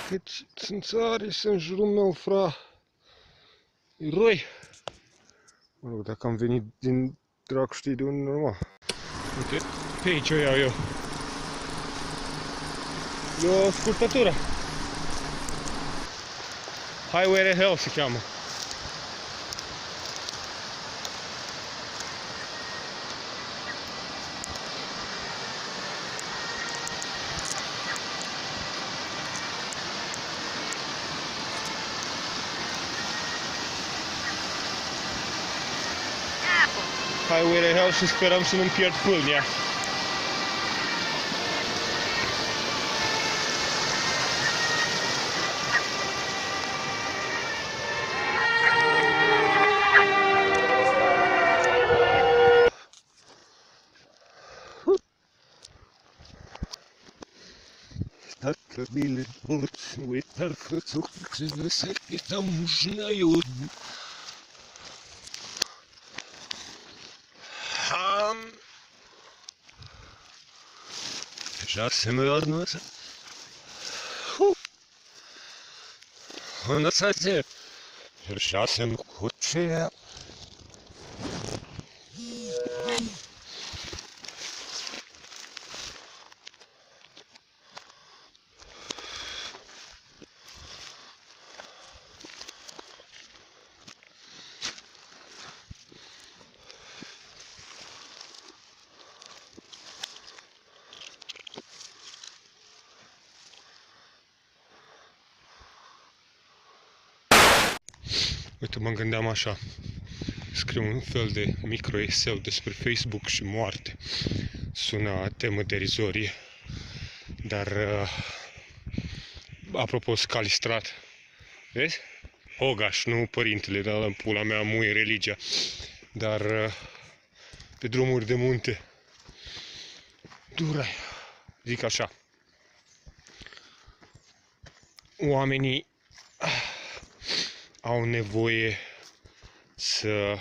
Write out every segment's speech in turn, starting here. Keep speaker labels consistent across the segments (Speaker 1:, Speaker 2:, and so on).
Speaker 1: Câți țânțari sunt în jurul meu, fra. E răi. Mă rog, dacă am venit din dracu știi de unde normal. Uite, pe aici o iau eu. E o scurtătură. Highway to Hell se cheamă. Highway to Hell și sperăm să nu-mi pierd pâlnia. Dacă bile morți, uitar fățuc, se vesel, e tam mușnaiu. Сейчас мы вернемся. На сайте. Сейчас им худшее. Uite, mă gândeam așa, scriu un fel de micro-eseu despre Facebook și moarte. Sună temă derizorie, dar apropo, Scalistrat, vezi? Hogaș, nu părintele, dar în pula mea muie religia, dar pe drumuri de munte, durai, zic așa, oamenii au nevoie să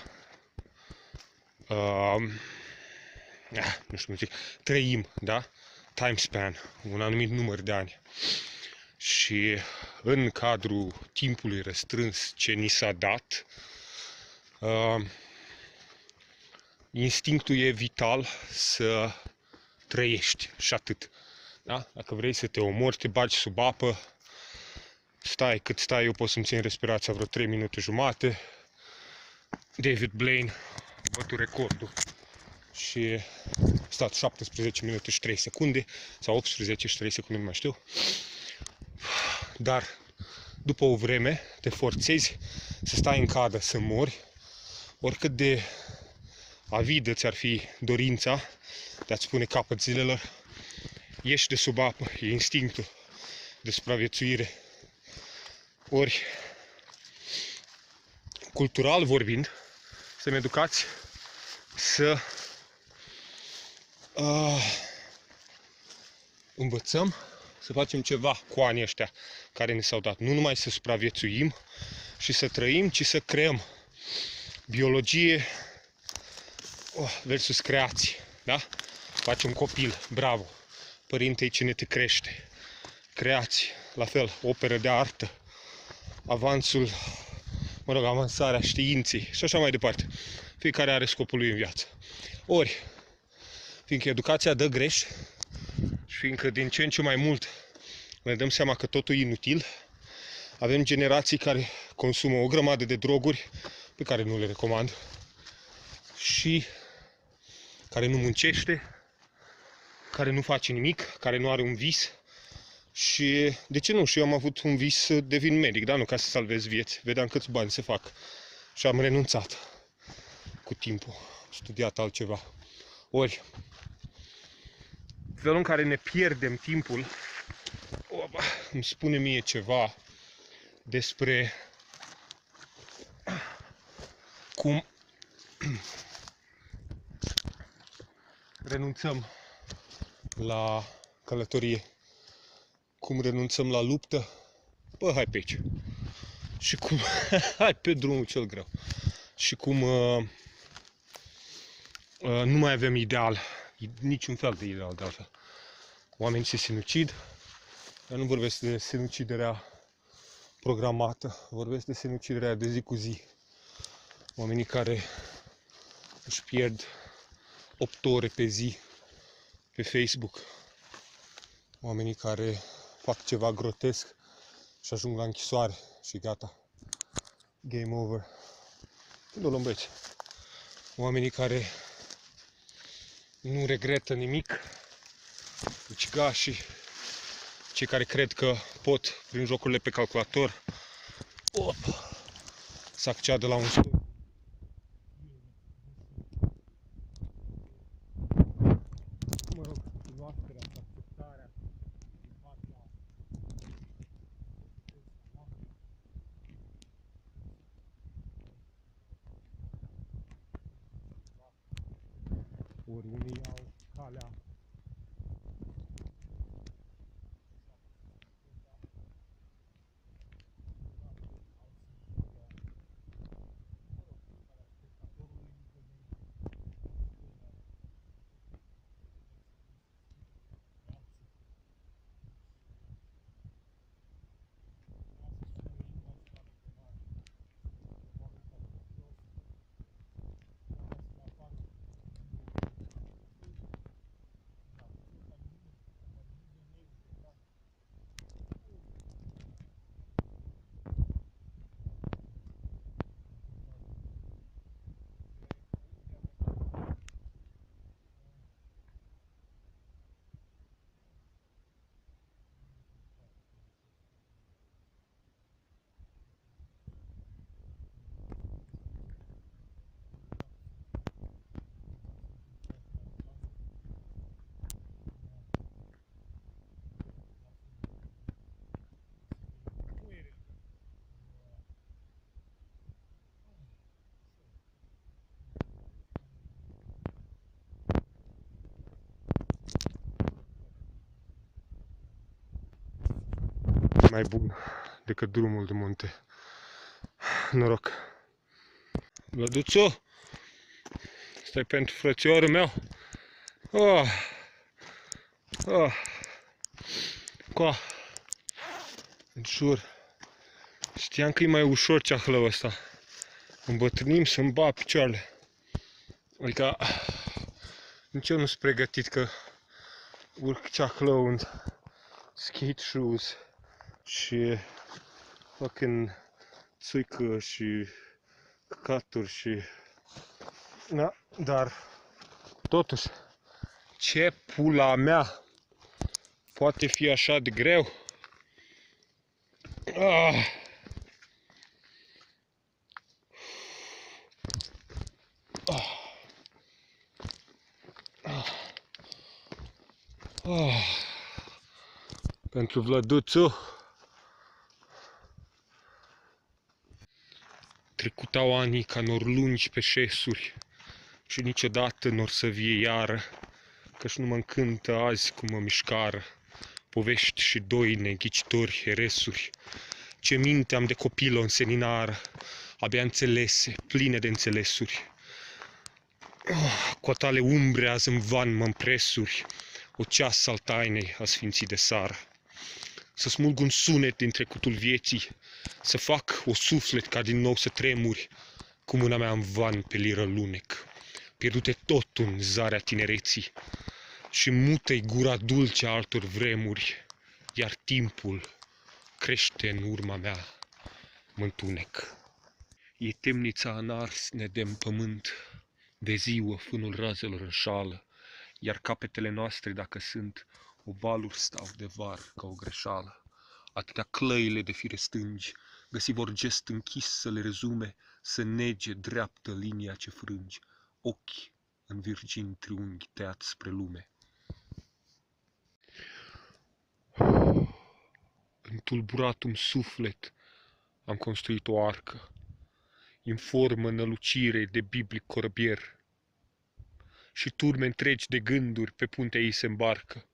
Speaker 1: nu știu cum zic, trăim, da? Time span, un anumit număr de ani. Și în cadrul timpului restrâns ce ni s-a dat, instinctul e vital să trăiești și atât. Da? Dacă vrei să te omori, te bagi sub apă, stai cât stai, eu pot să-mi țin respirația vreo 3 minute jumate. David Blaine bătu recordul și a stat 17 minute și 3 secunde sau 18 și 3 secunde, nu mai știu. Dar după o vreme te forțezi să stai în cadă, să mori, oricât de avidă ți-ar fi dorința de a-ți pune capăt zilelor, ieși de sub apă, e instinctul de supraviețuire. Ori, cultural vorbind, suntem educați să învățăm să facem ceva cu anii ăștia care ne s-au dat. Nu numai să supraviețuim și să trăim, ci să creăm. Biologie versus creație. Da? Faci un copil, bravo. Părinte-i cine te crește. Creație, la fel, operă de artă. Avansul, mă rog, avansarea științei și așa mai departe. Fiecare are scopul lui în viață. Ori, fiindcă educația dă greș și fiindcă din ce în ce mai mult ne dăm seama că totul e inutil, avem generații care consumă o grămadă de droguri pe care nu le recomand și care nu muncește, care nu face nimic, care nu are un vis. Și de ce nu? Și eu am avut un vis să devin medic, dar nu ca să salvez vieți. Vedeam câți bani se fac. Și am renunțat cu timpul. Am studiat altceva. Ori, felul în care ne pierdem timpul îmi spune mie ceva despre cum renunțăm la călătorie. Cum renunțăm la luptă, bă, hai pe aici. Și cum, hai pe drumul cel greu. Și cum nu mai avem ideal, niciun fel de ideal de altfel. Oamenii se sinucid, Eu nu vorbesc de sinuciderea programată, vorbesc de sinuciderea de zi cu zi. Oamenii care își pierd 8 ore pe zi pe Facebook. Oamenii care fac ceva grotesc și ajung la închisoare și gata. Game over. Când o luăm, băieți? Oamenii care nu regretă nimic, ucigașii, cei care cred că pot, prin jocurile pe calculator, să acceadă la un scop. Mă rog, cunoașterea, acceptarea din partea ori unii au calea mai bun decât drumul de munte. Noroc! Vlăduțu! Stai pentru frățiorul meu! Oh! Oh! Coa! Îți jur! Știam că e mai ușor ceahlăul ăsta. Îmbătrânim să-mi bat picioarele. Adică nici eu nu sunt pregătit că urc ceahlău în skate shoes și fucking țuică și căcaturi și... Da, dar totuși, ce pula mea poate fi așa de greu? Ah. Ah. Ah. Ah. Pentru Vlăduțu trecutau anii ca nor lungi pe șesuri și niciodată n-or să vie iară, căci nu mă încântă azi cum mă mișcară povești și doine, ghicitori, heresuri. Ce minte am de copil o înseninară, abia înțelese, pline de înțelesuri. Cotale umbre azi în van mă împresuri, o ceas al tainei a sfinții de sară. Să smulg un sunet din trecutul vieții, să fac o suflet ca din nou să tremuri, cu mâna mea în van pe liră lunec, pierdute tot în zarea tinereții, și mută-i gura dulce a altor vremuri, iar timpul crește în urma mea, mă întunec. E temnița în ars nedem pământ, de ziua fânul razelor înșală, iar capetele noastre, dacă sunt, ovaluri stau de var ca o greșeală. Atâtea clăile de fire stângi, găsi vor gest închis să le rezume, să nege dreaptă linia ce frângi, ochi în virgini triunghi tăiați spre lume. În tulburatul suflet am construit o arcă, în formă nălucire de biblic corăbier, și turme întregi de gânduri pe puntea ei se îmbarcă,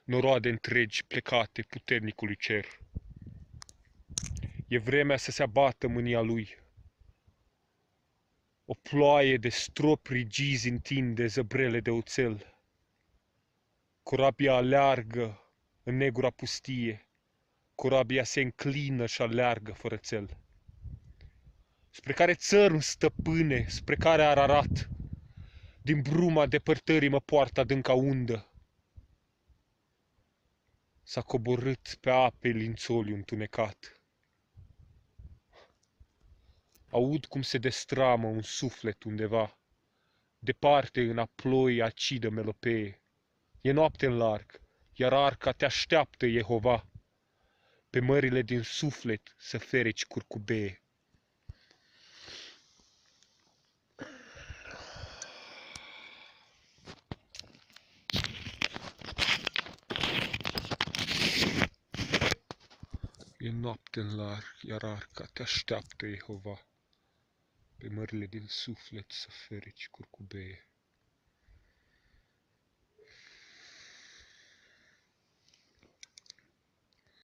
Speaker 1: noroade întregi plecate puternicului cer. E vremea să se abată mânia lui. O ploaie de stropi rigizi întinde zăbrele de oțel. Corabia aleargă în negura pustie, corabia se înclină și aleargă fără țel. Spre care țărm, stăpâne, spre care Ararat, din bruma depărtării mă poartă adânca undă. S-a coborât pe ape lințoliu întunecat. Aud cum se destramă un suflet undeva, departe în aploi acidă melopee. E noapte în larg, iar arca te așteaptă, Jehova, pe mările din suflet să fereci curcubee. E noapte în larg, iar arca te așteaptă, Jehova, pe mările din suflet să fereci curcubee.